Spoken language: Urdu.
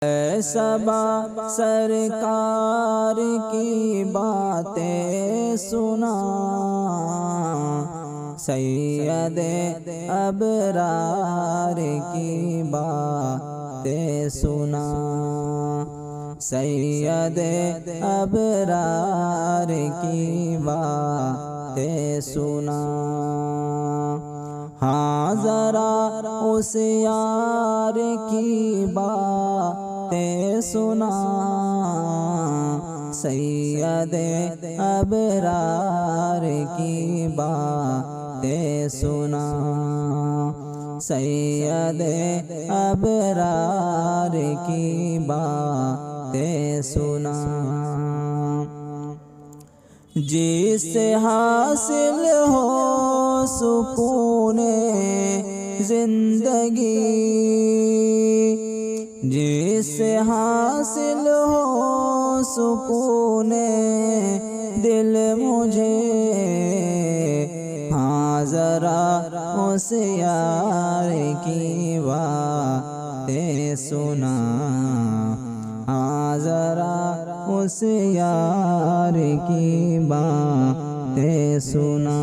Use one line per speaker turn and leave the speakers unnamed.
اے صبا سرکار کی باتیں سنا، سید ابرار کی باتیں سنا، سید ابرار کی باتیں سنا۔ ہاں ذرا اس یار کی باتیں سنا، سید ابرار کی باتیں سنا، سید ابرار کی باتیں سنا۔ جس سے حاصل ہو سکون زندگی، جس سے حاصل ہو سکون دل مجھے، ہاں ذرا اس یار کی باتیں سنا، ہاں ذرا اس یار کی باتیں سنا۔